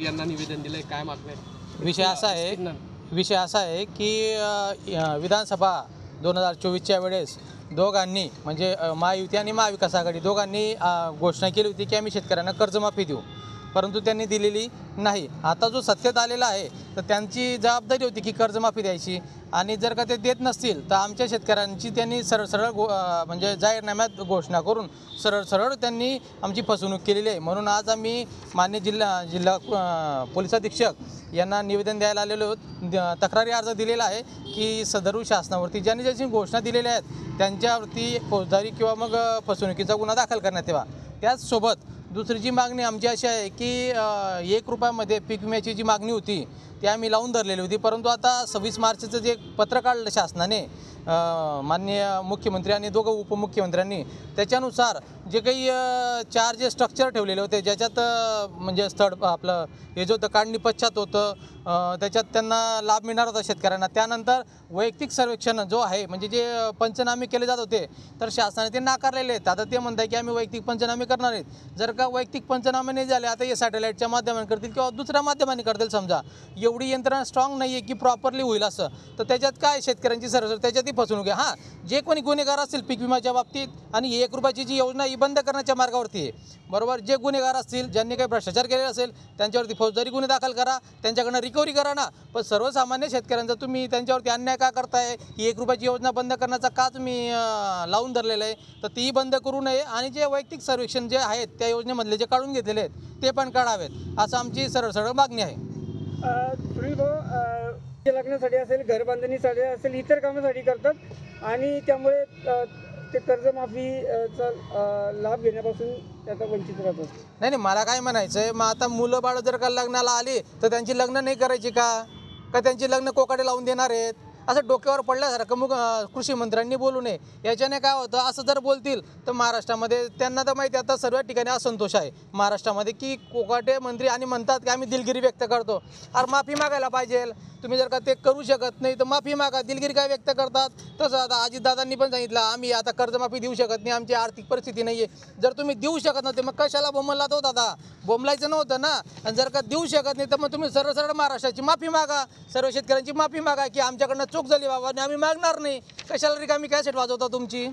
यांना निवेदन दिलंय, काय मागणं आहे? विषय असा आहे की विधानसभा 2024च्या वेळेस दोघांनी म्हणजे महायुती आणि महाविकास आघाडी दोघांनी घोषणा केली होती की आम्ही शेतकऱ्यांना कर्जमाफी देऊ, परंतु त्यांनी दिलेली नाही। आता जो सत्तेत आलेला आहे तर त्यांची जबाबदारी होती की कर्जमाफी द्यायची, आणि जर का ते देत नसतील तर आमच्या शेतकऱ्यांची त्यांनी सरळ म्हणजे जाहीरनाम्यात घोषणा करून सरळ त्यांनी आमची फसवणूक केलेली आहे। म्हणून आज आम्ही मान्य जिल्हा पोलीस अधीक्षक यांना निवेदन द्यायला आलेलो आहोत। तक्रारी अर्ज दिलेला आहे की सदर शासनावरती ज्यांनी ज्याची घोषणा दिलेल्या आहेत त्यांच्यावरती फौजदारी किंवा मग फसवणुकीचा गुन्हा दाखल करण्यात यावा। त्याचसोबत दुसरी जी मागणी आमची अशी आहे की 1 रुपयामध्ये पीक विम्याची जी मागणी होती ती आम्ही लावून धरलेली होती, परंतु आता 26 मार्चचं जे पत्र काढलं शासनाने माननीय मुख्यमंत्री आणि दोघं उपमुख्यमंत्र्यांनी, त्याच्यानुसार जे काही 4 जे स्ट्रक्चर ठेवलेले होते ज्याच्यात म्हणजे स्थळ आपलं हे जो काढणी पश्चात होतं त्याच्यात त्यांना लाभ मिळणार होता शेतकऱ्यांना। त्यानंतर वैयक्तिक सर्वेक्षण जो आहे म्हणजे जे पंचनामे केले जात होते तर शासनाने ते नाकारलेले आहेत। आता ते म्हणतात की आम्ही वैयक्तिक पंचनामे करणार आहेत। जर का वैयक्तिक पंचनामे नाही झाले, आता हे सॅटेलाईटच्या माध्यमाने करतील किंवा दुसऱ्या माध्यमाने करतील, समजा एवढी यंत्रणा स्ट्रॉंग नाही आहे की प्रॉपरली होईल असं, तर त्याच्यात काय शेतकऱ्यांची सरळ त्याच्यातही फसवणूक आहे। हां, जे कोणी गुन्हेगार असतील पीक विम्याच्या बाबतीत आणि 1 रुपयाची जी योजना ही बंद करण्याच्या मार्गावरती आहे, बरोबर, जे गुन्हेगार असतील ज्यांनी काही भ्रष्टाचार केलेला असेल त्यांच्यावरती फौजदारी गुन्हे दाखल करा, त्यांच्याकडनं रिकव्हरी करा ना। पण सर्वसामान्य शेतकऱ्यांचा तुम्ही त्यांच्यावरती अन्याय का करताय? ही 1 रुपयाची योजना बंद करण्याचा का तुम्ही लावून धरलेलं आहे? तर तीही बंद करू नये आणि जे वैयक्तिक सर्वेक्षण जे आहेत त्या योजनेमधले जे काढून घेतलेले आहेत ते पण काढावेत, असं आमची सरळ मागणी आहे। सुनील भाऊ, लग्नासाठी असेल, घर बांधणीसाठी असेल, इतर कामासाठी करतात आणि त्यामुळे ते कर्जमाफीचा लाभ घेण्यापासून त्याचा वंचित राहतात। नाही, मला काय म्हणायचं आहे, मग आता मुलं बाळ जर का लग्नाला आली तर त्यांची लग्न नाही करायची का त्यांची लग्न कोकाडे लावून देणार आहेत? असं डोक्यावर पडल्यासारखं मग कृषी मंत्र्यांनी बोलू नये। याच्याने काय होतं, असं जर बोलतील तर महाराष्ट्रामध्ये त्यांना तर माहिती आता सर्व ठिकाणी असंतोष आहे महाराष्ट्रामध्ये की कोकाटे मंत्री आणि म्हणतात की आम्ही दिलगिरी व्यक्त करतो। अरे माफी मागायला पाहिजे, तुम्ही जर का ते करू शकत नाही तर माफी मागा। दिलगिरी काय व्यक्त करतात? तसं आता अजितदादांनी पण सांगितलं आम्ही आता कर्जमाफी देऊ शकत नाही, आमची आर्थिक परिस्थिती नाही आहे। जर तुम्ही देऊ शकत नव्हते मग कशाला बोंबलात होता? दादा बोंबलायचं नव्हतं ना। आणि जर का देऊ शकत नाही तर मग तुम्ही सरळ महाराष्ट्राची माफी मागा, सर्व शेतकऱ्यांची माफी मागा की आमच्याकडनं चूक झाली बाबा आणि आम्ही मागणार नाही। कशाला रिकामी कॅसेट वाजवता तुमची?